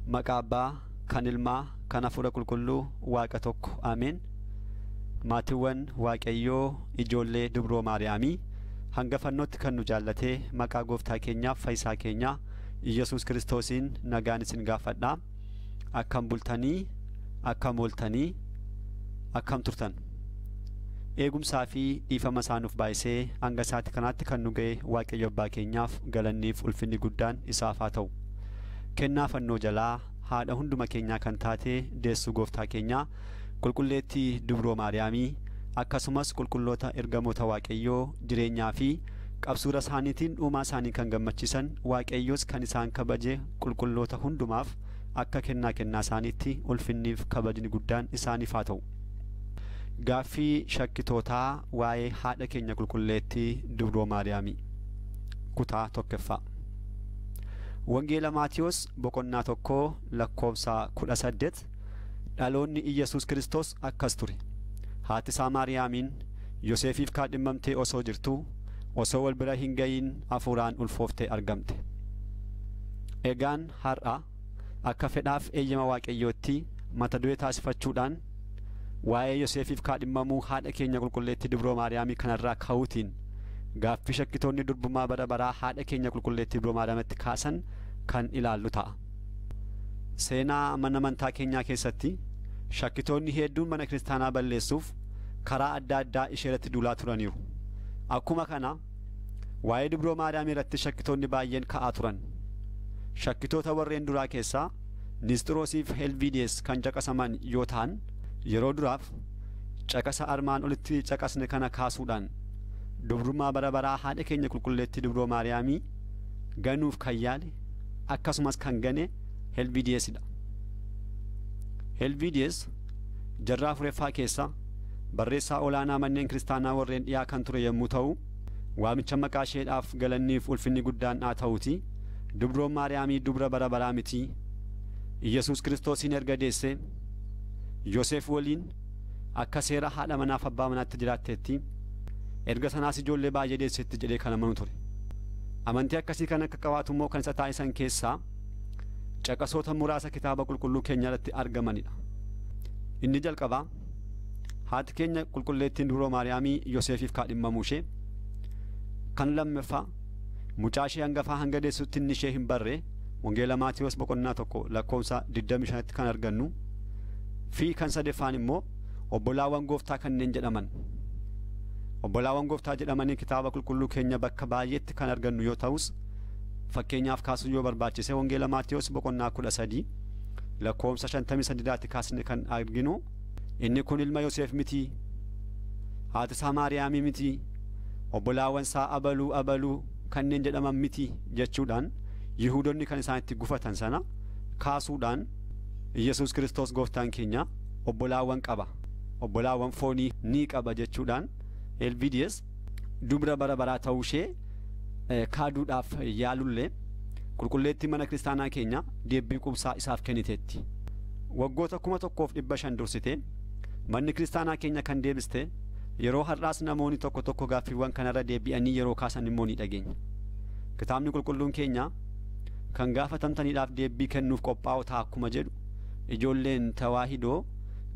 Maqaa Abbaa, kan Ilmaa, kan Hafuura Qulqulluu, Waaqa tokko. Ameen. Maatiiwwan Waaqayyoo ijoollee dubroo Maariyaamii hanga fannootti kan nu jaallatee maqaa Gooftaa keenyaaf Fayyisaa keenya Iyyesuus Kiristoosiin nagaan isin gaafadhaa. Akkam bultanii, akkam ooltanii, akkam turtan. Eegumsaa fi dhiifama isaanuuf baay'isee hanga isaatti kanaatti kan nu ga'e Waaqayyo Abbaa keenyaaf galanniif ulfinni guddaan isaaf haa ta'u. Kennaa fannoo jalaa haadha hunduma keenyaa kan taate deessu Gooftaa keenyaa qulqulleettii dubroo Maariyaamii akkasumas qulqulloota ergamoota Waaqayyoo jireenyaa fi qabsuura isaaniitiin uumaa isaanii kan gammachiisan Waaqayyoos kan isaan kabaje qulqulloota hundumaaf akka kennaa isaaniitti ulfinniif kabajni guddaan isaaniif haa ta'u. Gaaffii shakkitootaa waa'ee haadha keenya qulqulleettii dubroo Maariyaamii kutaa tokkoffaa. Wangeela Maatiyos boqonnaa 1 lakkoofsa 18. Dhaloonni Iyyesuus Kiristoos akkas ture. Haatisaa Maariyaamiin Yoseefiif kaadhimmamtee osoo jirtuu osoo wal bira hin ga'iin Afuuraan ulfooftee argamte. Egaan har'a akka fedhaaf eeyyama Waaqayyootti mata duree taasifachuudhaan waa'ee Yoseefiif kaadhimmamuu haadha keenya qulqulleettii dubroo Maariyaamii kanarraa ka'uutiin gaaffii shakkitoonni durbumaa bara baraa haadha keenya qulqulleettii dubroo Maariyaamitti kaasan kan ilaallu ta'a. Seenaa mana amantaa keenyaa keessatti shakkitoonni hedduun mana kiristaanaa balleessuuf karaa adda addaa isheerratti duulaa turaniiru. Akkuma kana waa'ee dubroo Maariyaamii irratti shakkitoonni baay'een ka'aa turan. Shakkitoota warreen duraa keessaa Nisxiroosiif Helviidees kan caqasaman yoo ta'an yeroo duraaf caqasa armaan olitti caqasne kana kaasuudhaan dubrummaa bara baraa haadha keenya qulqulleettii dubroo Maariyaamii ganuuf kan yaale akkasumas kan gane Helviideesidha. Helviidees jarraa Afuureeffaa keessa barreessaa olaanaa manneen kiristaanaa warreen dhiyaa kan ture yommuu ta'u waamicha maqaa isheedhaaf galanniif ulfinni guddaan haa ta'uuti dubroon Maariyaamii dubra bara baraa miti. Iyyesuus Kiristoosiin erga deesse Yoseef waliin akka seera haadha manaaf abbaa manaatti jiraatteetti erga sanaas ijoollee baay'ee deessetti jedhee kan amanu ture. Amantii akkasii kan akka qabaatu immoo kan isa taasisan keessaa caqasoota muraasa kitaaba qulqulluu keenya irratti argamanidha. Inni jalqabaa haati keenya qulqulleettiin dubroo Maariyaamii Yoseefiif kaadhimmamuushee. Kan lammaffaa mucaa ishee hangafaa hanga deessutti inni ishee hin barre Wangeela Maatiyos boqonnaa 1 lakkoofsa 25tti kan argannu. Fi kan sadeeffaan immoo obbolaawwan Gooftaa kanneen jedhaman. Obbolaawwan Gooftaa jedhamanii kitaaba qulqulluu keenya bakka baay'eetti kan argannu yoo ta'us fakkeenyaaf kaasuu yoo barbaachise Wangeela Maatiyos boqonnaa 13 lakkoofsa 53tti kaasne kan arginu inni kun ilma Yoseef miti, Haatisaa Maariyaamii miti, obbolaawwan isaa abaluu kanneen jedhaman miti jechuudhaan Yihuudoonni kan isaan itti gufatan sana kaasuudhaan Iyyesuus Kiristoos Gooftaan keenya obbolaawwan qaba, obbolaawwan foonii ni qaba jechuudhaan Helviidees dubra bara baraa ta'uu ishee kaaduudhaaf yaalullee qulqulleettii mana kiristaanaa keenya deebii qubsaa isaaf kenniteetti. Waggoota 1500 dursitee manni kiristaanaa keenya kan deebiste yeroo har'aas namoonni tokko gaaffiiwwan kanarra deebi'anii yeroo kaasan immoo ni dhageenya. Kitaabni qulqulluun keenya kan gaafatamtaniidhaaf deebii kennuuf qophaa'u ta'a akkuma jedhu ijoolleen tawaahidoo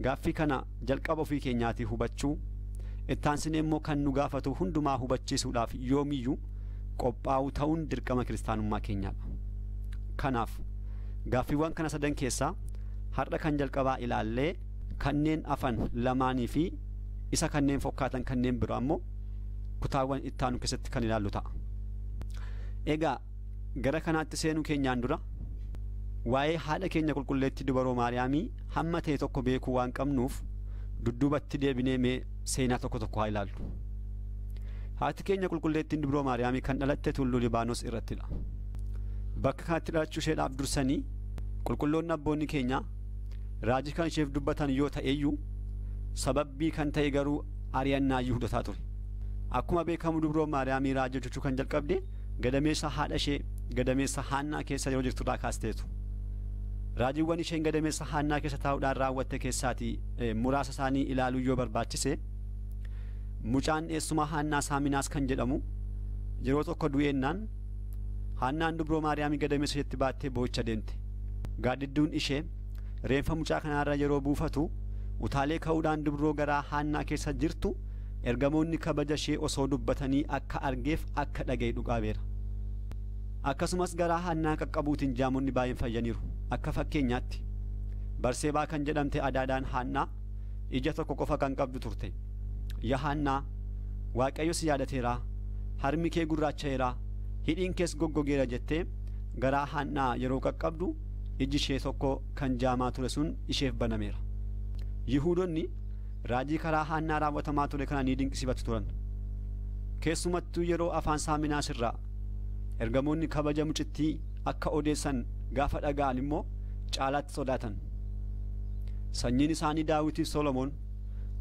gaaffii kana jalqaba ofii keenyaatii hubachuu ittaansine immoo kan nu gaafatu hundumaa hubachiisuudhaaf yoomiyyuu qophaa'u ta'uun dirqama kiristaanummaa keenyaadha. Kanaaf gaaffiiwwan kana sadan keessaa har'a kan jalqabaa ilaallee kanneen afan lamaanii fi isa kanneen fakkaatan kanneen biroo ammoo kutaawwan ittaanu keessatti kan ilaallu ta'a. Egaa gara kanaatti seenuu keenyaan dura waa'ee haadha keenya qulqulleettii dubroo Maariyaamii hamma ta'e tokko beekuu waan qabnuuf dudduubatti deebinee mee seenaa tokko haa ilaallu. Haati keenya qulqulleettiin dubroo Maariyaamii kan dhalatte tulluu Libaanos irrattidha. Bakka kanatti dhalachuu isheedhaaf dursanii qulqulloonni abboonni keenya raajii kan isheef dubbatan yoo ta'eyyuu sababbii kan ta'e garuu ari'annaa Yihuudotaa ture. Akkuma beekamu dubroo Maariyaamii raajii hojjechuu kan jalqabde gadameessa haadha ishee gadameessa Haannaa keessa yeroo jirtudhaa kaasteetu. Raajiiwwan isheen gadameessa Haannaa keessa taa'uudhaan raawwatte keessaatii muraasa isaanii ilaaluu yoo barbaachise mucaan eessuma Haannaa Saaminaas kan jedhamu yeroo tokko du'eennaan Haannaan dubroo Maariyaamii gadameessa isheetti baattee boo'icha deemte. Gaaddidduun ishee reenfa mucaa kanaarra yeroo buufatu utaalee ka'uudhaan dubroo garaa Haannaa keessa jirtu ergamoonni kabaja ishee osoo dubbatanii akka argeef akka dhaga'e dhugaa beera. Akkasumas garaa Haannaa qaqqabuutiin jaamonni baay'een fayyaniiru. Akka fakkeenyaatti Barseebaa kan jedhamte adaadhaan Haannaa ija tokko qofa kan qabdu turte. Yaa Haannaa, Waaqayyo si yaadateera, harmi kee gurraacha'eera, hidhiin kees goggogeera jettee garaa Haannaa yeroo qaqqabdu iji ishee tokko kan jaamaa ture sun isheef banameera. Yihuudoonni raajii karaa Haannaa raawwatamaa ture kana ni dinqisiifatu turan. Keessumattuu yeroo afaan Saaminaas irraa ergamoonni kabaja mucittii akka odeessan gaafa dhaga'an immoo caalaatti sodaatan. Sanyiin isaanii Daawitiif Solomoon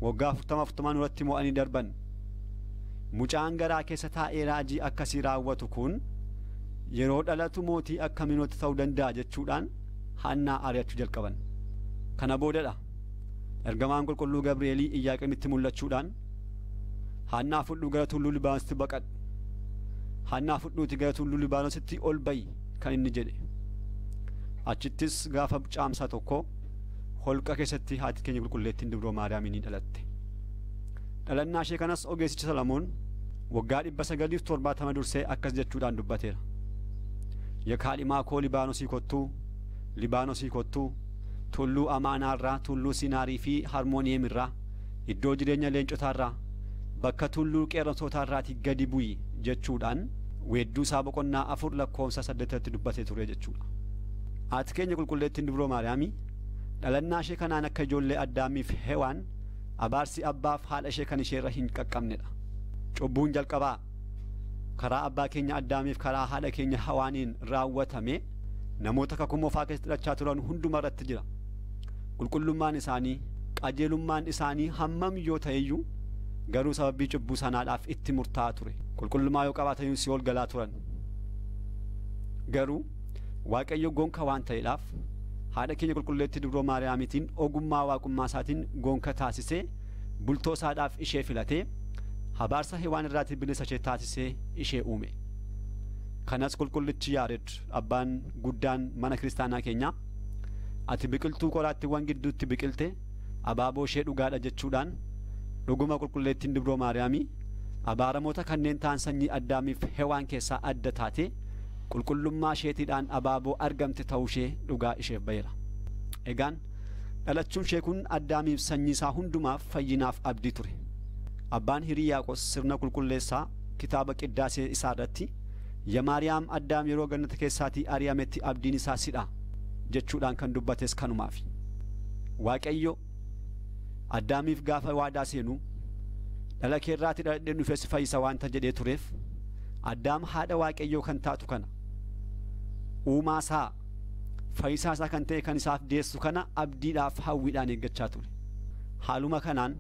waggaa 40 irratti mo'anii darban. Mucaan garaa keessa taa'ee raajii akkasii raawwatu kun yeroo dhalatu mootii akkamiinotti ta'uu danda'a jechuudhaan Haannaa ari'achuu jalqaban. Kana boodadha ergamaan qulqulluu Gabri'eelii Iyyaaqeemitti mul'achuudhaan Haannaa fudhuu gara tulluu Libaanoositti baqadhu, Haannaa fudhuuti gara tulluu Libaanoositti ol ba'i kan inni jedhe. Achittis gaafa caamsaa tokko holqa keessatti haati keenya qulqulleettiin dubroo Maariyaamiin ni dhalatte. Dhalannaa ishee kanas ogeessichi Solomoon waggaa 970 dursee akkas jechuudhaan dubbateera. Yaa kaadhimaa koo Libaanosii kottuu, Libaanosii kottuu, tulluu Amaanaarraa, tulluu Sinaarii fi Harmooniyeem irraa, iddoo jireenya leencotaarraa, bakka tulluu qeerransotaarraatii gadi bu'i jechuudhaan weedduu isaa boqonnaa 4 lakkoofsa 8tti dubbatee ture jechuudha. Haati keenya qulqulleettiin dubroo Maariyaamii dhalannaa ishee kanaan akka ijoollee Addaamiif Hewaan abaarsi abbaaf haadha ishee kan isheerra hin qaqqabnedha. Cubbuun jalqabaa karaa abbaa keenya Addaamiif karaa haadha keenya Hewaaniin raawwatame namoota kakuu moofaa keessatti hidhachaa turan hunduma irratti jira. Qulqullummaan isaanii, qajeelummaan isaanii hammam yoo ta'eyyuu garuu sababii cubbuu sanaadhaaf itti murtaa'aa ture. Qulqullummaa yoo qabaataniyyuu si ol galaa turan. Garuu Waaqayyo gonka waan ta'eedhaaf haadha keenya qulqulleettii dubroo Maariyaamiitiin ogummaa waaqummaa isaatiin gonka taasisee bultoo isaadhaaf ishee filatee abaarsa Hewaan irraatii bilisa ishee taasisee ishee uume. Kanas qulqullichi Yaared abbaan guddaan mana kiristaanaa keenyaa ati biqiltuu qoraattiiwwan gidduutti biqilte abaaboo ishee dhugaadha jechuudhaan dhuguma qulqulleettiin dubroo Maariyaamii abaaramoota kanneen ta'an sanyii Addaamiif Hewaan keessaa adda taatee qulqullummaa isheetiidhaan abaaboo argamte ta'uu ishee dhugaa isheef ba'eera. Egaan dhalachuun ishee kun Addaamiif sanyii isaa hundumaaf fayyinaaf abdii ture. Abbaan Hiriyaaqos sirna qulqulleessaa kitaaba qiddaasee isaa irratti yaa Maariyaam Addaam yeroo gannata keessaatii ari'ametti abdiin isaa sidha jechuudhaan kan dubbates kanumaafi. Waaqayyo Addaamiif gaafa waadaa seenu dhala keerraatii dhaladheen dhufee si fayyisa waanta jedhee tureef Addaam haadha Waaqayyoo kan taatu kana uumaa isaa fayyisaa isaa kan ta'e kan isaaf deessu kana abdiidhaaf hawwiidhaan eeggachaa ture. Haaluma kanaan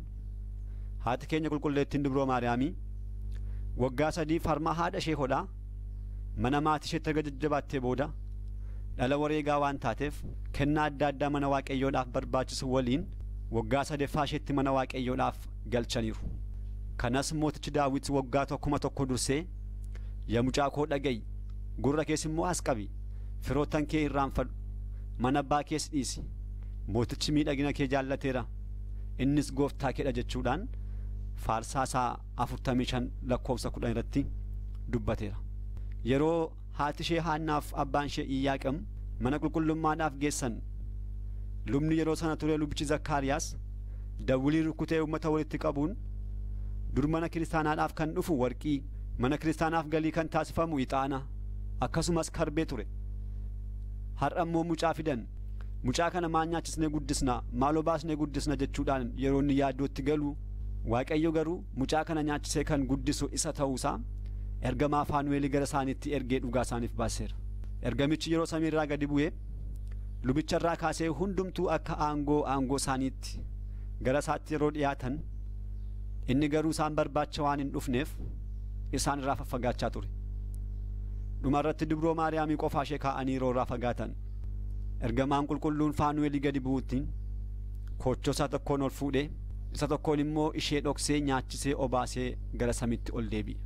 haati keenya qulqulleettiin dubroo Maariyaamii waggaa 3 harma haadha ishee hodhaa mana maatii isheetti erga jajjabaattee booda dhala wareegaa waan taateef kennaa adda addaa mana Waaqayyoodhaaf barbaachisu waliin waggaa 3ffaa isheetti mana Waaqayyoodhaaf galchaniiru. Kanas mootichi Daawit waggaa 1 dursee yaa mucaa koo dhaga'i, gurra kees immoo as qabi, firoottan kee irraanfadhu, mana abbaa kees dhiisi, mootichi miidhagina kee jaallateera, innis gooftaa keedha jechuudhaan faarsaa isaa 45 lakkoofsa 10 irratti dubbateera. Yeroo haati ishee Haannaaf abbaan ishee Iyyaaqem mana qulqullummaadhaaf geessan lubni yeroo sana ture lubichi Zakkaariyaas dawwilii rukutee uummata walitti qabuun dur mana kiristaanaadhaaf kan dhufu warqii, mana kiristaanaaf galii kan taasifamu ixaana akkasumas karbee ture. Har'a immoo mucaa fidan, mucaa kana maal nyaachisnee guddisna, maaloo baasnee guddisna jechuudhaan yeroo inni yaaddootti galu Waaqayyo garuu mucaa kana nyaachisee kan guddisu isa ta'uusaa ergamaa Faanu'eel gara isaaniitti ergee dhugaa isaaniif baaseera. Ergamichi yeroo samiirraa gadi bu'ee lubicharraa kaasee hundumtuu akka aangoo isaaniitti gara isaatti yeroo dhiyaatan inni garuu isaan barbaacha waan hin dhufneef isaan irraa faffagaachaa ture. Dhumarratti dubroo Maariyaamii qofaa ishee kaa'anii yeroo irraa fagaatan ergamaan qulqulluun Faanu'eel gadi bu'uutiin koochoo isaa tokkoon ol fuudhee isa tokkoon immoo ishee dhoksee nyaachisee obaasee gara samiitti ol deebi'e.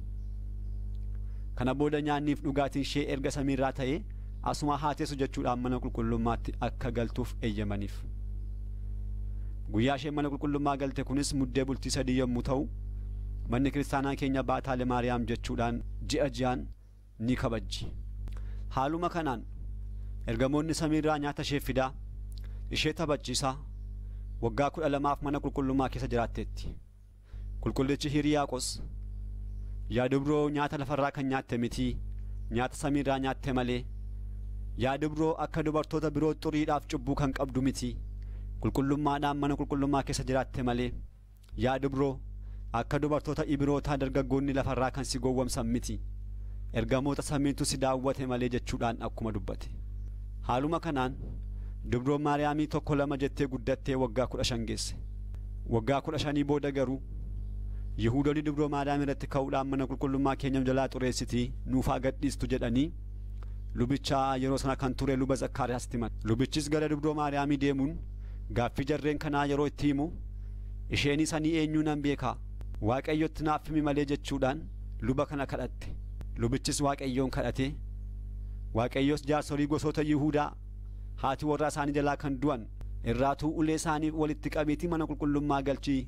Kana booda nyaanniif dhugaatiin ishee erga samiirraa ta'ee asuma haateessu jechuudhaan mana qulqullummaatti akka galtuuf eeyyamaniif. Guyyaa isheen mana qulqullummaa galte kunis muddee bultii 3 yommuu ta'u, manni kiristaanaa keenya baataalee Maariyaam jechuudhaan ji'a ji'aan ni kabajji. Haaluma kanaan ergamoonni samiirraa nyaata ishee fidaa, ishee taphachiisaa, waggaa 12 mana qulqullummaa keessa jiraatteetti. Qulqullichi Hiriyaaqos yaa dubroo nyaata lafarraa kan nyaatte miti, nyaata samiirraa nyaatte malee, yaa dubroo akka dubartoota biroo xuriidhaaf cubbuu kan qabdu miti, qulqullummaadhaan mana qulqullummaa keessa jiraatte malee, yaa dubroo akka dubartoota Ibrootaa dargaggoonni lafarraa kan si gowwomsan miti, ergamoota samiitu si daawwate malee jechuudhaan akkuma dubbate. Haaluma kanaan dubroon Maariyaamii tokko lama jettee guddattee waggaa 15 geesse. Waggaa 15 booda garuu Yihuudoonni dubroo Maariyaam irratti ka'uudhaan mana qulqullummaa keenya jalaa xureessitii nuuf haa gadhiistu jedhanii lubicha yeroo sana kan ture luba Zakkaariyaasitti himan. Lubichis gara dubroo Maariyaamii deemuun gaaffii jarreen kanaa yeroo itti himu, isheenis ani eenyuu nan beekaa, Waaqayyotti naaf himi malee jechuudhaan luba kana kadhatte. Lubichis Waaqayyoon kadhate. Waaqayyos jaarsolii gosoota Yihuudaa haati warraa isaanii jalaa kan du'an irraatuu ulee isaanii walitti qabeetii mana qulqullummaa galchii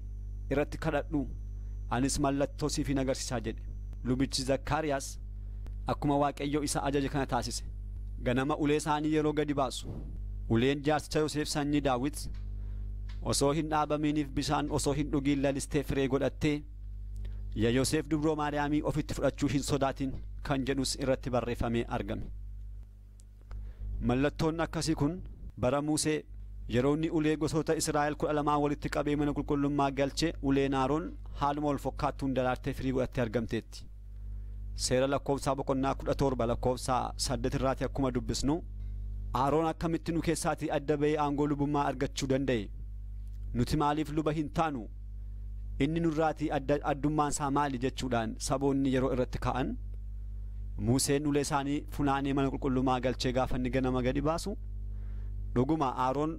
irratti kadhadhu, anis mallattoo siif hin agarsiisaa jedhe. Lubichi Zakkaariyaas akkuma Waaqayyo isa ajaje kana taasise. Ganama ulee isaanii yeroo gadi baasu, uleen jaarsicha Yoseef sanyii Daawit osoo hin dhaabaminiif bishaan osoo hin dhugiin lalistee firee godhattee, yaa Yoseef dubroo Maariyaamii ofitti fudhachuu hin sodaatin kan jedhus irratti barreeffamee argame. Mallattoon akkasii kun bara Musee yeroo inni ulee gosoota Israa'el 12 walitti qabee mana qulqullummaa galche, uleen Aroon haaluma wal fakkaattuun daraartee firii godhattee argamteetti. Seera lakkoofsaa boqonnaa 17 lakkoofsaa 8 irraati akkuma dubbisnu, Aroon akkamitti nu keessaatii adda ba'ee aangoo lubummaa argachuu danda'e? Nuti maaliif luba hin taanu? Inni nurraatii addummaan isaa maali jechuudhaan saboonni yeroo irratti ka'an, Museen ulee isaanii funaanee mana qulqullummaa galchee gaafa inni ganama gadi baasu, dhuguma Aroon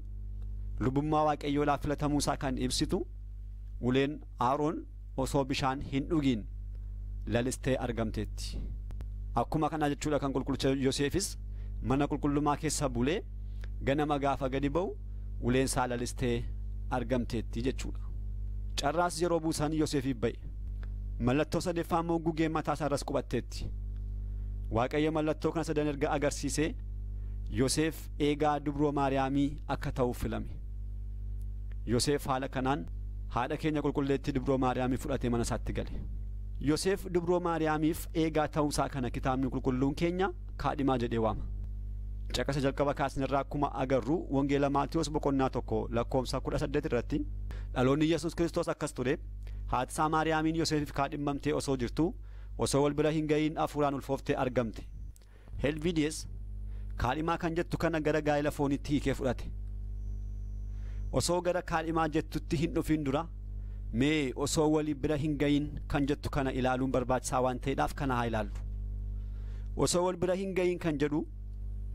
lubummaa Waaqayyoodhaaf filatamuusaa kan ibsitu, uleen Aroon osoo bishaan hin dhugiin lalistee argamteetti. Akkuma kana jechuudha kan qulqullicha Yoseefis mana qulqullummaa keessa bulee ganama gaafa gadi ba'u uleen isaa lalistee argamteetti jechuudha. Carraas yeroo buusan Yoseefiif ba'e. Mallattoo sadeeffaa immoo gugeen mataa isaa irras qubatteetti. Waaqayyo mallattoo kana sadan erga agarsiisee Yoseef eegaa dubroo Maariyaamii akka ta'uuf filame. Yoseef haala kanaan haadha keenya qulqulleettii dubroo Maariyaamii fudhatee mana isaatti gale. Yoseef dubroo Maariyaamiif eegaa ta'uusaa kana kitaabni qulqulluun keenya kaadhimaa jedhee waama. Caqasa jalqaba kaasnirraa akkuma agarru wangeela Maatiyos boqonnaa 1 lakkoofsa 18 irratti, dhaloonni Iyyesuus Kiristoos akkas ture, Haatisaa Maariyaamiin Yoseefiif kaadhimmamtee osoo jirtuu, osoo wal bira hin ga'iin Afuuraan ulfooftee argamte. Helviidiyees kaadhimaa kan jettu kana gara gaa'ela foonitti hiikee fudhate. Osoo gara kaadhimaa jettutti hin dhufin dura, mee osoo walii bira hin ga'iin kan jettu kana ilaaluun barbaachisaa waan ta'eedhaaf kana haa ilaallu. Osoo wal bira hin ga'iin kan jedhu,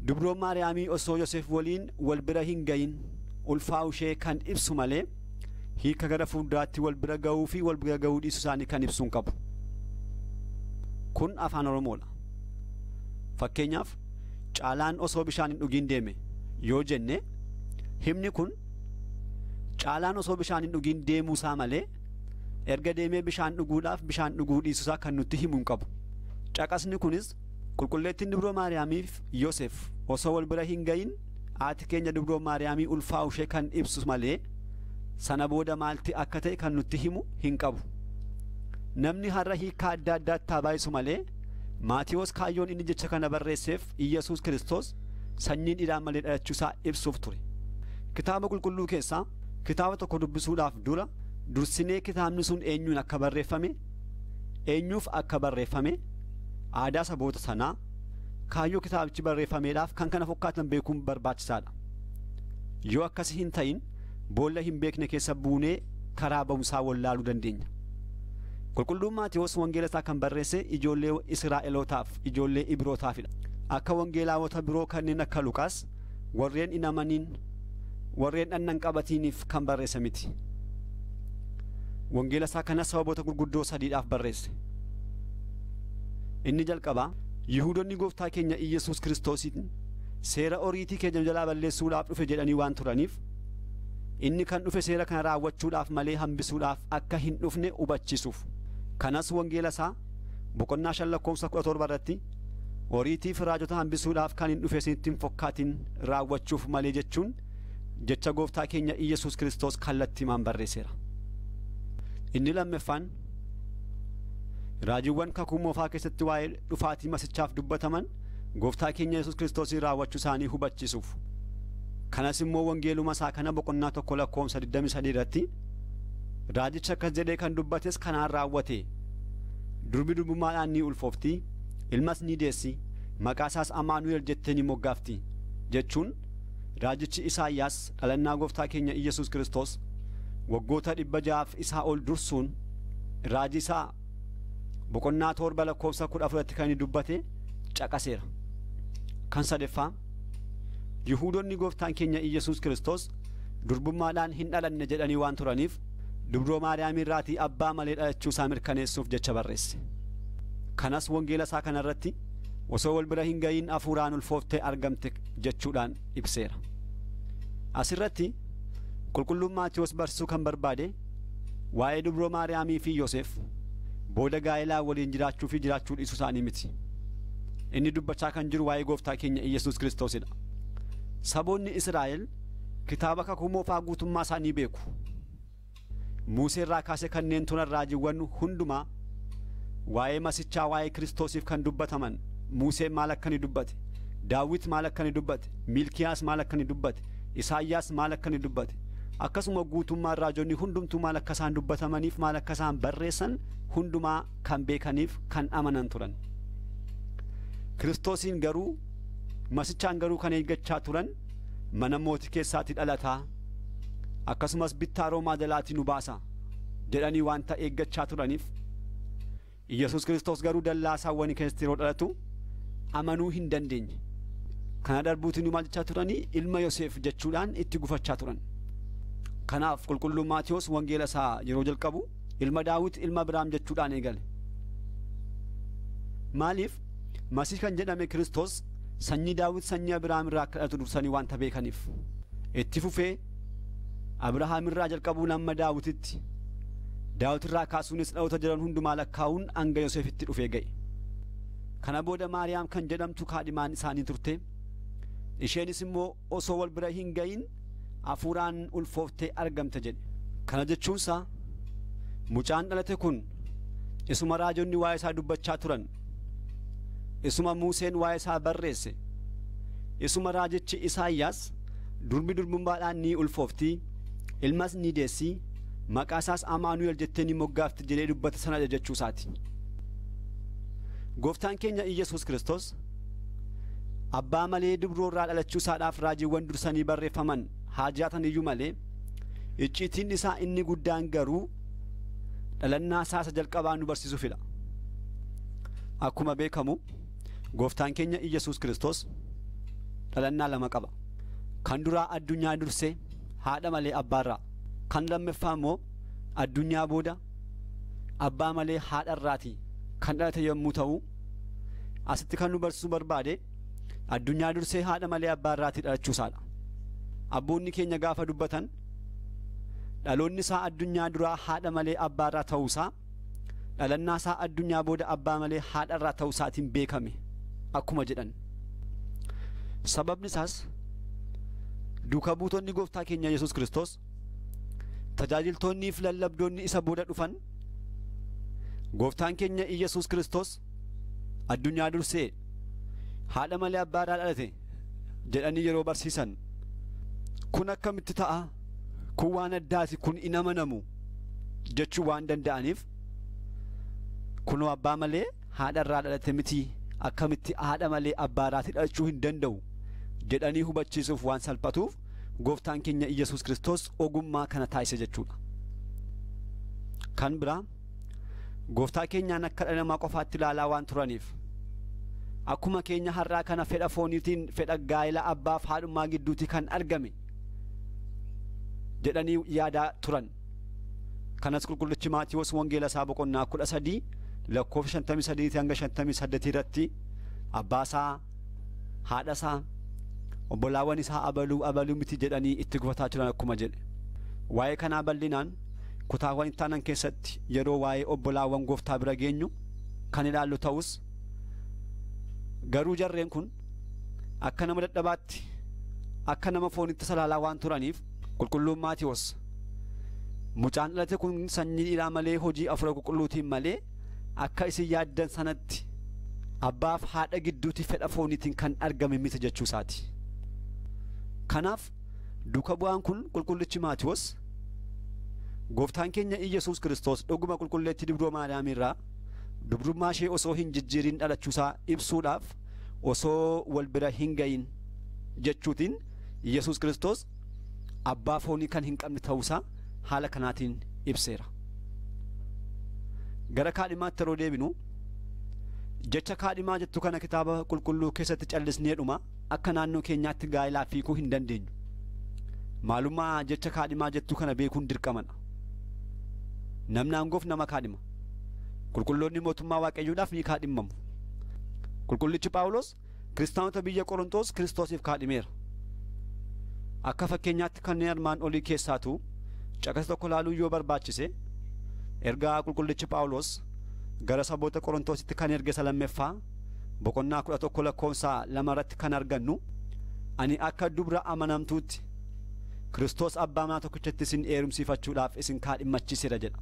dubroon Maariyaamii osoo Yoseef waliin wal bira hin ga'iin ulfaa'uu ishee kan ibsu malee, hiika gara fuulduraatti wal bira ga'uu fi wal bira ga'uu dhiisuu isaanii kan ibsuun qabu. Kun afaan Oromoodha. Fakkeenyaaf caalaan osoo bishaan hin dhugiin deeme yoo jenne, himni kun caalaan osoo bishaan hin dhugiin deemuusaa malee erga deemee bishaan dhuguudhaaf bishaan dhuguu dhiisuusaa kan nutti himu hin qabu. Caqasni kunis qulqulleettiin dubroo Maariyaamiif Yoseef osoo wal bira hin ga'iin haati keenya dubroo Maariyaamii ulfaa'uu ishee kan ibsu malee sana booda maalti akka ta'e kan nutti himu hin qabu. Namni har'a hiikaa adda addaatti baayisu malee Maatiyos kaayyoon inni jecha kana barreesseef Iyyesuus Kiristoos sanyiin dhiiraan malee dhalachuusaa ibsuuf ture. Kitaaba qulqulluu keessaa kitaaba tokko dubbisuudhaaf dura dursinee kitaabni sun eenyuun akka barreeffame, eenyuuf akka barreeffame, aadaa saboota sanaa, kaayyoo kitaabichi barreeffameedhaaf kan kana fakkaatan beekuun barbaachisaadha. Yoo akkasii hin ta'in boolla hin beekne keessa buunee karaa ba'umsaa wallaaluu dandeenya. Qulqulluun Maatiyos wangeela isaa kan barreesse ijoollee Israa'elootaaf, ijoollee Ibrootaafidha. Akka wangeelaawota biroo kanneen akka Luqaas warreen hin amaniin, warreen dhannan qabatiiniif kan barreesse miti. Wangeela isaa kana sababoota gurguddoo sadiidhaaf barreesse. Inni jalqabaa, Yihuudoonni gooftaa keenya Iyyesuus Kiristoosiin seera oriitii keenya jalaa balleessuudhaaf dhufe jedhanii waan turaniif inni kan dhufe seera kana raawwachuudhaaf malee hambisuudhaaf akka hin dhufne hubachisuuf. Kanas wangeela isaa boqonnaa 5:17 irratti oriitii fi raajota hambisuudhaaf kan hin dhufe isinitti hin fokkaatin raawwachuuf malee jechuun jecha gooftaa keenya Iyyesuus Kiristoos kallattiimaan barreesseera. Inni lammaffaan raajiiwwan kakuu moofaa keessatti waa'ee dhufaatii masichaaf dubbataman gooftaa keenya Yesuus Kiristoosii raawwachuu isaanii hubachisuuf. Kanas immoo wangeeluma isaa kana boqonnaa 1:23 irratti raajicha akkas jedhee kan dubbates kanaan raawwate durbi durbummaadhaan ni ulfoofti ilmas ni deessi maqaa isaas Amaanu'el jettee ni moggaafti jechuun raajichi Isaayyaas dhalannaa gooftaa keenya Iyyesuus Kiristoos waggoota 600 isaa ol dursuun raajii isaa boqonnaa 7:14 kan dubbate caqaseera. Kan sadeeffaa Yihuudoonni gooftaan keenya Iyyesuus Kiristoos durbummaadhaan hin dhalanne jedhanii waan turaniif dubroo Maariyaamii irraatii abbaa malee dhalachuu isaa mirkaneessuuf jecha barreesse. Kanas wangeela isaa kanarratti osoo wal bira hin ga'iin Afuuraan ulfooftee argamte jechuudhaan ibseera. Asirratti qulqulluun Maatiyos barsiisuu kan barbaade waa'ee dubroo Maariyaamii fi Yoseef booda gaa'elaa waliin jiraachuu fi jiraachuu dhiisuu isaanii miti. Inni dubbachaa kan jiru waa'ee gooftaa keenya Iyyesuus Kiristoosidha. Saboonni Israa'el kitaaba kakuu moofaa guutummaa isaanii beeku. Musee irraa kaasee kanneen turan raajiiwwan hundumaa waa'ee masichaa waa'ee Kiristoosiif kan dubbataman Museen maal akka inni dubbate, Daawit maal akka inni dubbate, Milkiyaas maal akka inni dubbate, Isaayyaas maal akka inni dubbate, akkasuma guutummaan raajonni hundumtuu maal akka isaan dubbatamaniif maal akka isaan barreessan hundumaa kan beekaniif kan amanan turan. Kiristoosiin garuu masichaan garuu kan eeggachaa turan mana mootii keessaatii dhalataa akkasumas bittaa Roomaa jalaatii nu baasa jedhanii wanta eeggachaa turaniif Iyyesuus Kiristoos garuu dallaa saawwanii keessatti yeroo dhalatu amanuu hin dandeenye. Kana darbuutiin maal jechaa turanii ilma Yoseef jechuudhaan itti gufachaa turan. Kanaaf qulqulluun Maatiyos wangeela isaa yeroo jalqabu ilma Daawit ilma Biraam jechuudhaan eegale. Maaliif Masiih kan jedhame Kiristoos sanyii Daawit sanyii Biraam irraa akka dhalatu dursanii wanta beekaniif itti fufee Abrahaam irraa jalqabuun amma Daawititti Daawit irraa kaasuunis dhaloota jiran hundumaa lakkaa'uun hanga Yoseefitti dhufee ga'e. Kana booda Maariyaam kan jedhamtu kaadhimaan isaanii turte. Isheenis immoo osoo wal bira hin ga'iin Afuuraan ulfooftee argamte jedhe. Kana jechuunsaa mucaan dhalate kun isuma raajonni waa'ee isaa dubbachaa turan, isuma Museen waa'ee isaa barreesse, isuma raajichi Isaayyaas durbi durbummaadhaan ni ulfoofti ilmas ni deessi maqaa isaas Amaanu'el jettee ni moggaafti jedhee dubbata sana jechuu isaati. Gooftaan keenya Iyyesuus Kiristoos abbaa malee dubroo irraa dhalachuu isaadhaaf raajiiwwan dursanii barreeffaman haa jiraatan iyyuu malee icciitiin isaa inni guddaan garuu dhalannaa isaa jalqabaa nu barsiisuufidha. Akkuma beekamu gooftaan keenya Iyyesuus Kiristoos dhalannaa lama qaba. Kan duraa addunyaa dursee haadha malee abbaarraa, kan lammaffaa immoo addunyaa booda abbaa malee haadha irraatii kan dhalate yommuu ta'u asitti kan nu barsiisuu barbaade addunyaa dursee haadha malee abbaa irraatii dhalachuu isaadha. Abboonni keenya gaafa dubbatan dhaloonni isaa addunyaa duraa haadha malee abbaa irraa ta'uu isaa dhalannaa isaa addunyaa booda abbaa malee haadha irraa ta'uu isaatiin beekame akkuma jedhan. Sababni isaas duuka buutonni gooftaa keenya Yesuus Kiristoos tajaajiltoonnii fi lallabdoonni isa booda dhufan gooftaan keenya Iyyesuus Kiristoos addunyaa dursee haadha malee abbaa irraa dhalate jedhanii yeroo barsiisan kun akkamitti ta'a, kun waan addaati, kun hin amanamu jechuu waan danda'aniif kunoo abbaa malee haadha irraa dhalate miti, akkamitti haadha malee abbaa irraa dhalachuu hin danda'u jedhanii hubachiisuuf waan salphatuuf gooftaan keenya Iyyesuus Kiristoos ogummaa kana taasise jechuudha. Kan biraa gooftaa keenyaan akka dhala namaa qofaatti ilaalaa waan turaniif akkuma keenya har'aa kana fedha fooniitiin fedha gaa'ela abbaaf haadhummaa gidduutti kan argame jedhanii yaadaa turan. Kanas qulqullichi Maatiyos wangeela isaa boqonnaa 13 lakkoofsa 53 hanga 58 irratti abbaasaa, haadhasaa, obbolaawwan isaa abaluu miti jedhanii itti gufataa jiran akkuma jedhe. Waa'ee kanaa bal'inaan kutaawwan itti aanan keessatti yeroo waa'ee obbolaawwan gooftaa bira geenyu kan ilaallu ta'us garuu jarreen kun akka nama dadhabaatti akka nama foonitti salaalaa waan turaniif qulqulluun Maatiyos mucaan dhalate kun sanyii dhiiraa malee hojii Hafuura Qulqulluutiin malee akka isin yaaddan sanatti abbaaf haadha gidduutti fedha fooniitiin kan argame miti jechuu isaati. Kanaaf duuka bu'aan kun qulqullichi Maatiyos gooftaan keenya Iyyesuus Kiristoos dhuguma qulqulleetti Dubroo Maariyaamiirraa dubrummaa ishee osoo hin jijjiirin dhalachuusaa ibsuudhaaf osoo wal bira hin gayin jechuutiin Iyyesuus Kiristoos abbaa foonii kan hin qabne ta'uusaa haala kanaatiin ibseera. Gara kaadhimaatti yeroo deebinu jecha kaadhimaa jettu kana kitaaba qulqulluu keessatti callisneedhuma akka naannoo keenyaatti gaa'elaa fiikuu hin dandeenyu. Maalummaa jecha kaadhimaa jettu kana beekuun dirqamadha. Namni aangoof nama kaadhima. Qulqulloonni mootummaa waaqayyoodhaaf ni kaadhimmamu. Qulqullichi Phaawulos kiristaanota biyya Qorontos Kiristoosiif kaadhimeera. Akka fakkeenyaatti kanneen armaan olii keessaatu caqasa tokko laaluu yoo barbaachise ergaa qulqullichi Phaawulos gara saboota Qorontositti kan erge lammaffaa boqonnaa 11 lakkoofsa 2 irratti kan argannu ani akka dubra amanamtuutti Kiristoos abbaa manaa tokkichatti isin heerumsiifachuudhaaf isin kaadhimmachiiseera jedha.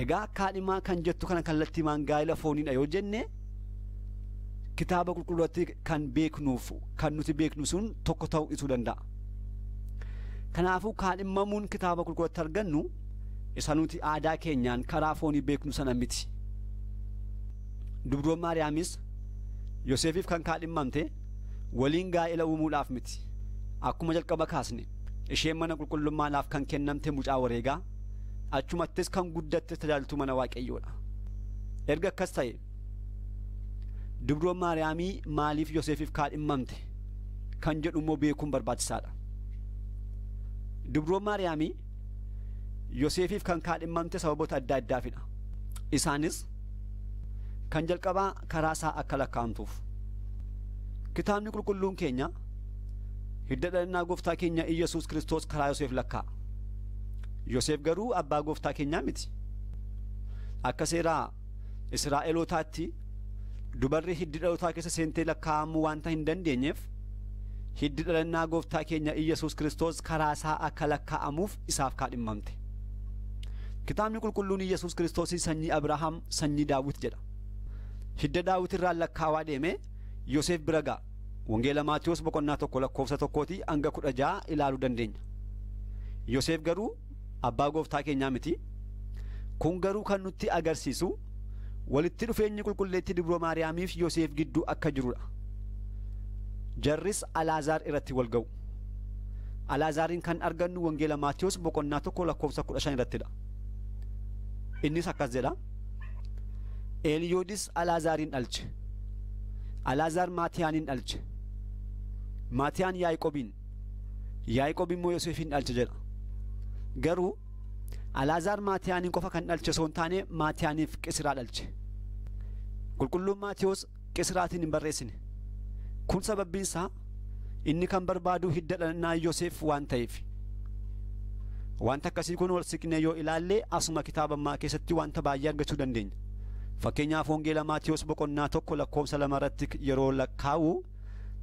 Egaa kaadhimaa kan jettu kana kallattiimaan gaa'ela fooniidha yoo jenne kitaaba qulqulluutti kan beeknuuf kan nuti beeknu sun tokko ta'uu isuu danda'a. Kanaafuu kaadhimmamuun kitaaba qulqulluutti argannu isa nuti aadaa keenyaan karaa foonii beeknu sana miti. Dubroon Maariyaamis Yoseefiif kan kaadhimmamte waliin gaa'ela uumuudhaaf miti. Akkuma jalqaba kaasne isheen mana qulqullummaadhaaf kan kennamte mucaa wareegaa achumattis kan guddatte tajaajiltuu mana waaqayyoodha. Erga akkas ta'e Dubroon Maariyaamii maaliif Yoseefiif kaadhimmamte kan jedhu immoo beekuun barbaachisaadha. Dubroon Maariyaamii Yoseefiif kan kaadhimmamte sababoota adda addaafidha. Isaanis kan jalqabaa karaa isaa akka lakkaa'amtuuf. Kitaabni qulqulluun keenya hidda dhalannaa gooftaa keenya Iyyesuus Kiristoos karaa Yoseef lakkaa'a. Yoseef garuu abbaa gooftaa keenyaa miti. Akka seeraa Israa'elootaatti dubarri hiddi dhalootaa keessa seentee lakkaa'amuu waanta hin dandeenyeef hiddi dhalannaa gooftaa keenya Iyyesuus Kiristoos karaa isaa akka lakkaa'amuuf isaaf kaadhimmamte. Kitaabni qulqulluun Iyyesuus Kiristoos sanyii Abrahaam sanyii Daawit jedha. Hidda Daawit irraa lakkaawaa deemee Yoseef bira ga'a. Wangeela Maatiyos boqonnaa 1 lakkoofsa 1 hanga 16 ilaaluu dandeenya. Yoseef garuu abbaa gooftaa keenyaa miti. Kun garuu kan nutti agarsiisu walitti dhufeenyi qulqulleetti Dubroo Maariyaamiif Yoseef gidduu akka jirudha. Jarris Alaazaar irratti wal ga'u. Alaazaarin kan argannu wangeela Maatiyos boqonnaa 1 lakkoofsa 15 irrattidha. Innis akkas jedha. Eliyoodis Alaazaarin dhalche. Alaazaar Maatiyaanin dhalche. Maatiyaan Yaaqoobiin. Yaaqoob immoo Yoseefin dhalche jedha. Garuu Alaazaar Maatiyaanin qofa kan dhalche osoo hin taane Maatiyaaniif Qisiraa dhalche. Qulqulluun Maatiyos Qisiraatiin hin barreessine. Kun sababbiin isaa inni kan barbaadu hidda dhalannaa Yoseef waan ta'eef. Wanta akkasii kun wal siqnee yoo ilaalle asuma kitaaba ammaa keessatti wanta baay'ee argachuu dandeenya. Fakkeenyaaf wangeela Maatiyos boqonnaa 1 lakkoofsa 2 irratti yeroo lakkaa'u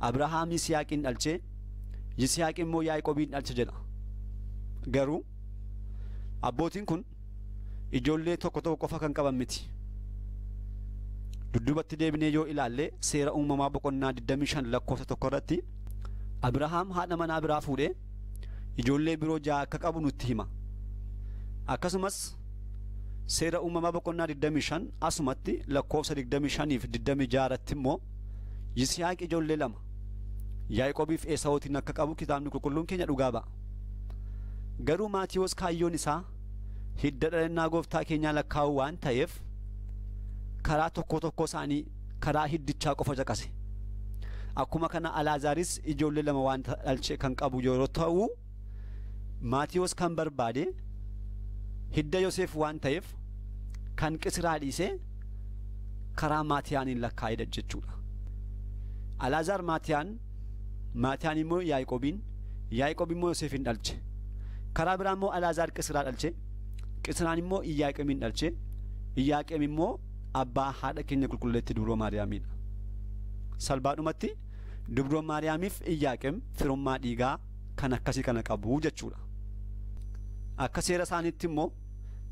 Abrahaam Yisihaaqin dhalche, Yisihaaq immoo Yaaqoobiin dhalche jedha. Garuu abbootiin kun ijoollee tokko qofa kan qaban miti. Dudduubatti deebinee yoo ilaalle seera uumamaa boqonnaa 25 lakkoofsa 1 irratti Abrahaam haadha manaa biraa fuudhee ijoollee biroo 6 akka qabu nutti hima. Akkasumas seera uumamaa boqonnaa 25 asumatti lakkoofsa 25 fi 26 irratti immoo Yisihaaq ijoollee 2 Yaaqoobiif Esaawutiin akka qabu kitaabni qulqulluun keenya dhugaa ba'a. Garuu Maatiyos kaayyoon isaa hidda dhalannaa gooftaa keenyaa lakkaa'uu waan ta'eef karaa tokko isaanii karaa hiddichaa qofa caqase. Akkuma kana Alaazaaris ijoollee 2 waan dhalche kan qabu yeroo ta'u Maatiyos kan barbaade hidda Yoseef waan ta'eef kan Qisiraa dhiisee karaa Maatiyaaniin lakkaa'edha jechuudha. Alaazaar Maatiyaan Maatiyaan immoo Yaaqoob immoo Yoseefin dhalche. Karaa biraa immoo Alaazaar Qisiraa dhalche. Qisiraan immoo Iyyaaqeemin dhalche. Iyyaaqeem immoo abbaa haadha keenya qulqulleetti Dubroo Maariyaamiidha. Salphaadhumatti Dubroon Maariyaamiif Iyyaaqeem firummaa dhiigaa kan akkasii kana qabu jechuudha. Akka seera isaaniitti immoo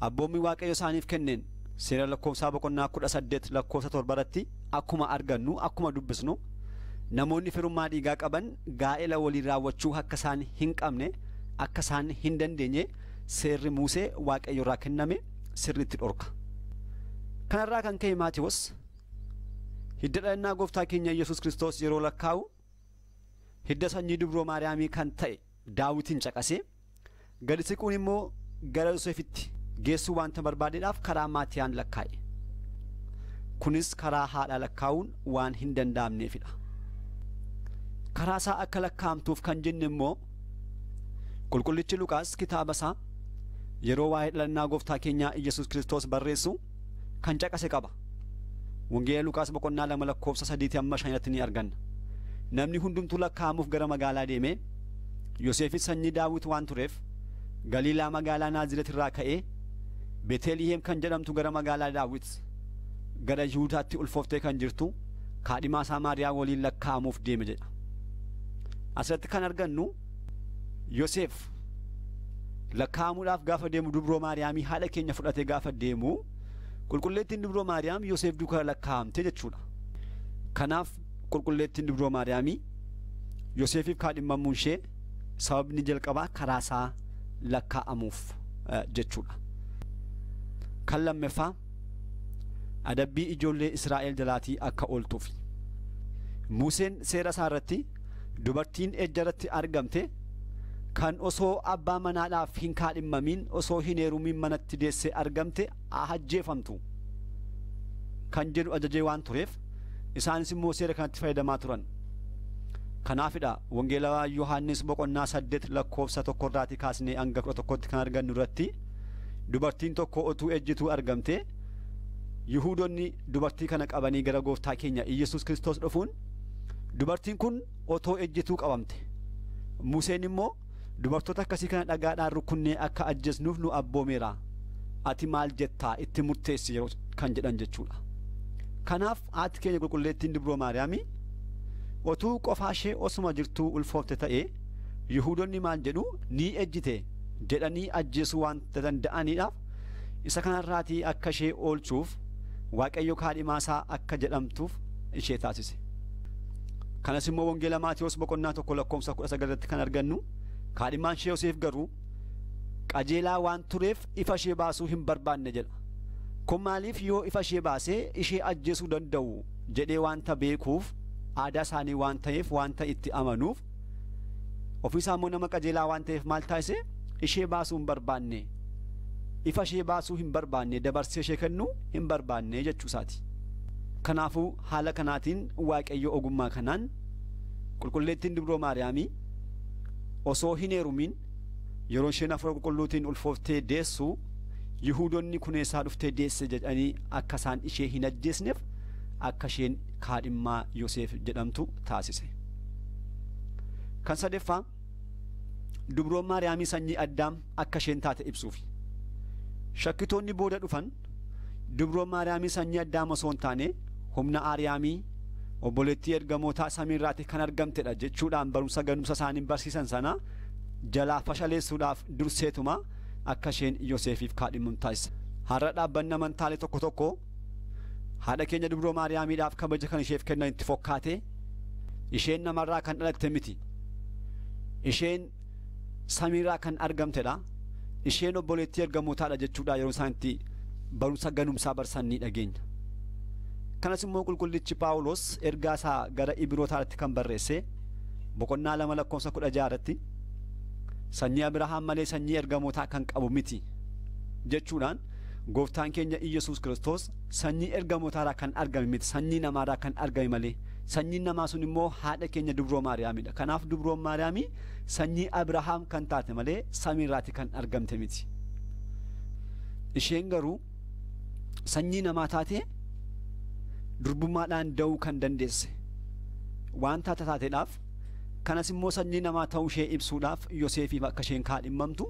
abboommi Waaqayyo isaaniif kenneen seera lakkoofsaa boqonnaa 18 lakkoofsa 7 irratti akkuma argannu akkuma dubbisnu namoonni firummaa dhiigaa qaban gaa'ela waliin raawwachuu akka isaan hin qabne akka isaan hin dandeenye seerri Musee Waaqayyo irraa kenname sirriitti dhorka. Kanarraa kan ka'e Maatiyos hidda dhalannaa gooftaa keenya Iyyesuus Kiristoos yeroo lakkaa'u hidda sanyii Dubroo Maariyaamii kan ta'e Daawitin caqasee gadi siquun immoo gara Yoseefitti geessuu waanta barbaadeedhaaf karaa Maatiyaan lakkaa'e. Kunis karaa haadha lakkaa'uun waan hin danda'amneefidha. Karaa isaa akka lakkaa'amtuuf kan jenne immoo qulqullichi Luqaas kitaaba isaa yeroo waa'ee dhalannaa gooftaa keenyaa Iyyesuus Kiristoos barreessu kan caqase qaba. Wangeela Luqaas boqonnaa 2 lakkoofsa 3-5 ni arganna. Namni hundumtuu lakkaa'amuuf gara magaalaa deemee Yoseefis sanyii Daawit waan tureef Galiilaa magaalaa Naazireet irraa ka'ee Beeteliheem kan jedhamtu gara magaalaa Daawit gara Yihuudaatti ulfooftee kan jirtu Kaadhimaasaa Maariyaam waliin lakkaa'amuuf deeme jedha. Asirratti kan argannu Yoseef lakkaa'amuudhaaf gaafa deemu Dubroo Maariyaamii haadha keenya fudhatee gaafa deemu qulqulleettiin Dubroo Maariyaam Yoseef duukaa lakkaa'amte jechuudha. Kanaaf qulqulleettiin Dubroo Maariyaamii Yoseefiif kaadhimmamuushee sababni jalqabaa karaa isaa lakkaa'amuuf jechuudha. Kan lammaffaa adabbii ijoollee Israa'el jalaatii akka ooltuuf. Museen seera isaa irratti dubartiin ejjarratti argamte kan osoo abbaa manaadhaaf hin kaadhimmamin osoo hin heerumin manatti deessee argamte ajjeefamtu kan jedhu ajajee waan tureef isaanis immoo seera kanatti fayyadamaa turan. Kanaafidha wangeela Yohaannis boqonnaa 8 lakkoofsa 1 irraatii kaasnee hanga 11tti kan argannu irratti dubartiin tokko otuu ejjituu argamte Yihuudoonni dubartii kana qabanii gara gooftaa keenya Iyyesuus Kiristoos dhufuun dubartiin kun otoo ejjituu qabamte. Museen immoo dubartoota akkasii kana dhagaadhaan rukunnee akka ajjeesnuuf nu abboomeera. Ati maal jettaa itti murteessi yeroo kan jedhan jechuudha. Kanaaf haati keenya qulqulleettiin Dubroo Maariyaamii otuu qofaashee osuma jirtuu ulfoofte ta'ee Yihuudoonni maal jedhu ni ejjite jedhanii ajjeesuu waan danda'aniidhaaf isa kanarraatii akka ishee oolchuuf Waaqayyo kaadhimaasaa akka jedhamtuuf ishee taasise. Kanas immoo wangeela Maatiyos boqonnaa 1 lakkoofsa 19 irratti kan argannu kaadhimaan ishee Yoseef garuu qajeelaa waan tureef ifa ishee baasuu hin barbaanne jedha. Kun maaliif yoo ifa ishee baasee ishee ajjeesuu danda'u jedhee waanta beekuuf aadaa isaanii waan ta'eef waanta itti amanuuf ofiisaa immoo nama qajeelaa waan ta'eef maal taasise ishee baasuu hin barbaanne ifa ishee baasuu hin barbaanne dabarsee ishee kennuu hin barbaanne jechuusaati. Kanaafuu haala kanaatiin Waaqayyo ogummaa kanaan qulqulleettiin Dubroo Maariyaamii osoo hin heerumin yeroo isheen Hafuura Qulqulluutiin ulfooftee deessu Yihuudoonni kuneessaa dhuftee deesse jedhanii akka isaan ishee hin ajjeesneef akka isheen kaadhimmaa Yoseef jedhamtu taasise. Kan sadeeffaa Dubroon Maariyaamii sanyii Addaam akka isheen taate ibsuufi. Shakkitoonni booda dhufan Dubroon Maariyaamii sanyii Addaam osoo hin taane humna Aariyaamii obboleettii ergamootaa samiirraati kan argamtedha jechuudhaan barumsa ganumsa isaaniin barsiisan sana jalaa fashaleessuudhaaf durseetuma akka isheen Yoseefiif kaadhimmamtu taasise. Har'a dhaabbanni amantaalee tokko tokko haadha keenya Dubroo Maariyaamiidhaaf kabaja kan isheef kennan itti fokkaate isheen namarraa kan dhalatte miti. Isheen samiirraa kan argamtedha. Isheen obboleettii ergamootaadha jechuudha yeroo isaan itti barumsa ganumsaa barsiisan dhageenya. Kanas immoo qulqullichi Phaawulos ergaa isaa gara Ibrootaatti kan barreesse boqonnaa 2 lakkoofsa 16 irratti sanyii Abrahaam malee sanyii ergamootaa kan qabu miti jechuudhaan gooftaan keenya Iyyesuus Kiristoos sanyii ergamootaarraa kan argame miti sanyii namaarraa kan argame malee sanyiin namaa sun immoo haadha keenya Dubroo Maariyaamiidha. Kanaaf Dubroon Maariyaamii sanyii Abrahaam kan taate malee samiirraati kan argamte miti. Isheen garuu sanyii namaa taate durbummaadhaan da'uu kan dandeesse waan taateedhaaf kanas immoo sanyii namaa ta'uu ishee ibsuudhaaf Yoseefiif akka isheen kaadhimmamtu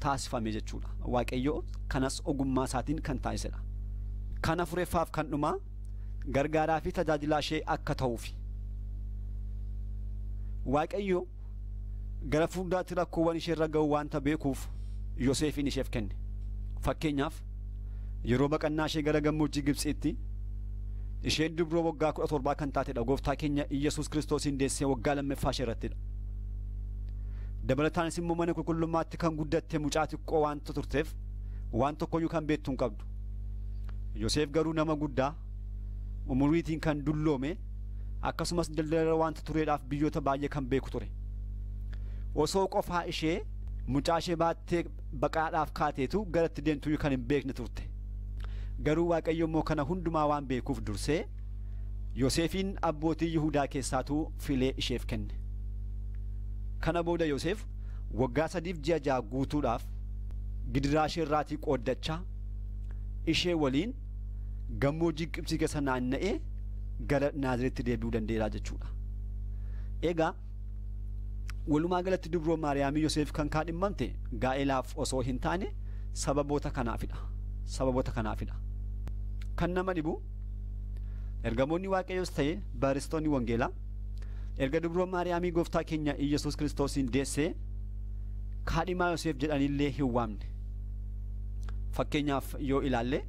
taasifame jechuudha. Waaqayyo kanas ogummaa isaatiin kan taasisedha. Kana afureffaaf kan dhumaa gargaaraa fi tajaajilaa ishee akka ta'uufi Waaqayyo gara fuuldaatti rakkoowwan ishee irra ga'u waanta beekuuf Yoseefin isheef kenne. Fakkeenyaaf yeroo baqannaa ishee gara gammoojjii Gibxiitti isheen dubroo waggaa 17 kan taatedha. Gooftaa keenya Iyyesuus Kiristoosin deessee waggaa lammaffaa ishee irrattidha. Dabalataanis immoo mana qulqullummaatti kan guddatte mucaa xiqqoo waanta turteef waan tokkoyyuu kan beektu hin qabdu. Yoseef garuu nama guddaa umuriitiin kan dulloome akkasumas daldala waanta tureedhaaf biyyoota baay'ee kan beeku ture. Osoo qofaa ishee mucaa ishee baattee baqaadhaaf kaateetu garatti deemtu kan hin beekne turte. Garuu Waaqayyo immoo kana hundumaa waan beekuuf dursee Yoseefin abbootii Yihuudaa keessaatu filee isheef kenne. Kana booda Yoseef waggaa 3 guutuudhaaf gidiraa ishee irraatii qooddachaa ishee waliin gammoojjii Gibxii keessa naanna'ee gara Naazreetti deebi'uu danda'eera jechuudha. Egaa walumaa galatti dubroo Maariyaamii Yoseef kan kaadhimmamte gaa'elaaf osoo hin taane sababoota kanaafidha. Kan nama dhibu ergamoonni Waaqayyoos ta'e barreessitoonni wangeelaa erga dubroo Maariyaamii gooftaa keenya Iyyesuus Kiristoosin deessee kaadhimaa Yoseef jedhanillee hin waamne. Fakkeenyaaf yoo ilaalle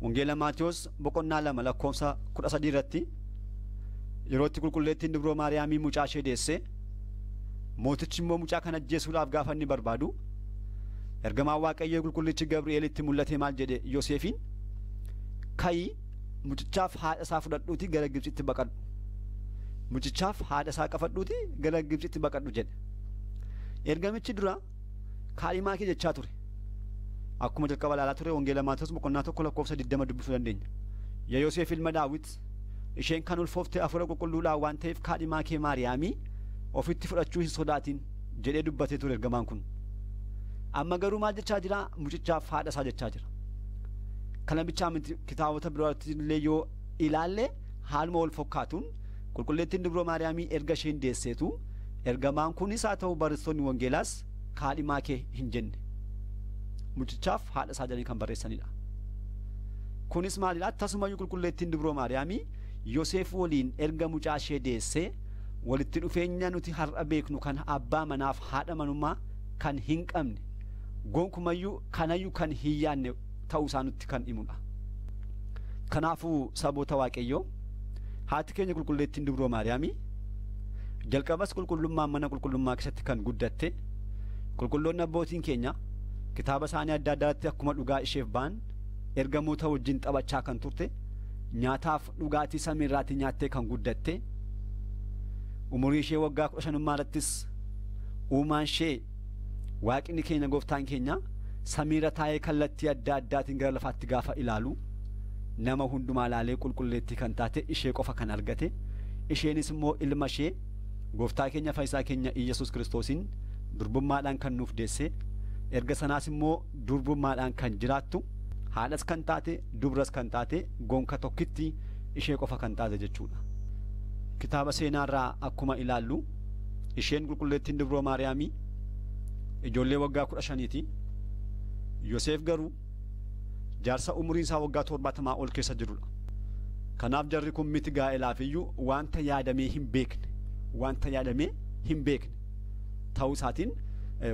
wangeela Maatiyos boqonnaa 2 lakkoofsa 13 irratti yeroo itti qulqulleettiin dubroo Maariyaamii mucaa ishee deessee mootichi immoo mucaa kana ajjeesuudhaaf gaafa inni barbaadu ergamaan Waaqayyoo qulqullichi Gabri'eelitti mul'ate maal jedhe Yoseefin ka'ii mucichaaf haadha isaa fudhadhuuti gara Gibxitti baqadhu. Mucichaaf haadha isaa qabadhuuti gara Gibxitti baqadhu jedhe. Ergamichi dura kaadhimaa kee jechaa ture. Akkuma jalqaba ilaalaa ture wangeela Maatiyos boqonnaa 1 lakkoofsa 20 dubbisuu dandeenya. Yaa Yoseef ilma Daawit isheen kan ulfooftee Hafuura Qulqulluudhaan waan ta'eef kaadhimaa kee Maariyaamii ofitti fudhachuu hin sodaatin jedhee dubbatee ture ergamaan kun. Amma garuu maal jechaa jira? Mucichaaf haadha isaa jechaa jira. Kana bichaa kitaabota biraatti illee yoo ilaalle haaluma wal fakkaatuun qulqulleettiin dubroo Maariyaamii erga isheen deesseetu ergamaan kunis haa ta'u barreessitoonni wangeelaas kaadhimaa kee hin jenne. Mucichaaf haadha isaa jedhanii kan barreessanidha. Kunis maalidha? Akkasumayyuu qulqulleettiin dubroo Maariyaamii Yoseef waliin erga mucaa ishee deessee walitti dhufeenya nuti har'a beeknu kan abbaa manaaf haadha manummaa kan hin qabne gonkumayyuu kanayyuu kan hin yaanne ta'uu isaa nutti kan himudha. Kanaafuu saboota Waaqayyoo haati keenya qulqulleettiin dubroo Maariyaamii jalqabas qulqullummaan mana qulqullummaa keessatti kan guddatte qulqulloonni abbootiin keenya kitaaba isaanii adda addaatti akkuma dhugaa isheef ba'an ergamoota wajjin taphachaa kan turte nyaataaf dhugaatii samiirraatii nyaattee kan guddatte umurii ishee waggaa 15 irrattis uumaan ishee Waaqni keenya gooftaan keenya samiirra taa'ee kallattii adda addaatiin gara lafaatti gaafa ilaalu nama hundumaa ilaalee qulqulleettii kan taate ishee qofa kan argate isheenis immoo ilma ishee gooftaa keenya fayyisaa keenya Iyyesuus Kiristoosin durbummaadhaan kan nuuf deesse erga sanaas immoo durbummaadhaan kan jiraattu haadhas kan taate dubras kan taate gonka tokkitti ishee qofa kan taate jechuudha. Kitaaba seenaarraa akkuma ilaallu isheen qulqulleettiin dubroo Maariyaamii ijoollee waggaa 15ti. Yoseef garuu jaarsa umuriin isaa waggaa 70 ol keessa jirudha. Kanaaf jarri kun miti gaa'elaaf iyyuu wanta yaadamee hin beekne ta'uu isaatiin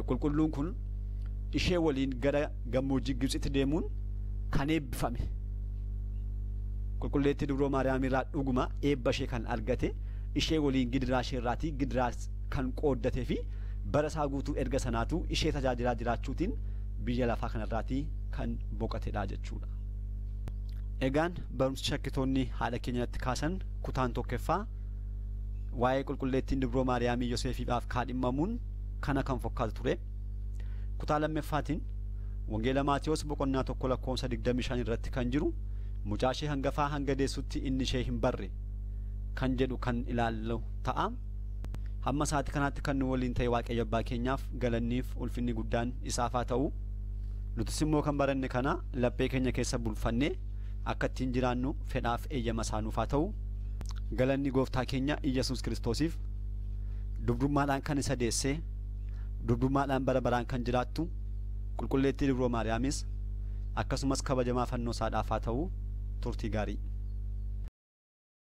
qulqulluun kun ishee waliin gara gammoojjii Gibxitti deemuun kan eebbifame. Qulqulleettii dubroo Maariyaamii irraa dhuguma eebba ishee kan argate ishee waliin gidiraa ishee irraatii gidiraa kan qooddatee fi bara isaa guutuu erga sanaatu ishee tajaajilaa jiraachuutiin biyya lafaa kanarraatii kan boqatedha jechuudha. Egaan barumsa shakkitoonni haadha keenyatti kaasan kutaan tokkoffaa waa'ee qulqulleettiin dubroo Maariyaamii Yoseefiidhaaf kaadhimmamuun kana kan fakkaatu ture. Kutaa lammaffaatiin wangeela Maatiyos boqonnaa 1 lakkoofsa 25 irratti kan jiru mucaa ishee hangafaa hanga deessutti inni ishee hin barre kan jedhu kan ilaallu ta'a. Hamma saati kanaatti kan nu waliin ta'e Waaqayyo abbaa keenyaaf galanniif ulfinni guddaan isaaf haa ta'u. Nutis immoo kan baranne kana laphee keenya keessa bulfannee akka ittiin jiraannu fedhaaf eeyyama isaa nuuf haa ta'u. Galanni gooftaa keenya Iyyesuus Kiristoosiif dubrummaadhaan kan isa deessee dubrummaadhaan bara baraan kan jiraattu qulqulleettii Dubroo Maariyaamis akkasumas kabajamaa fannoo isaadhaaf haa ta'u turtii gaarii.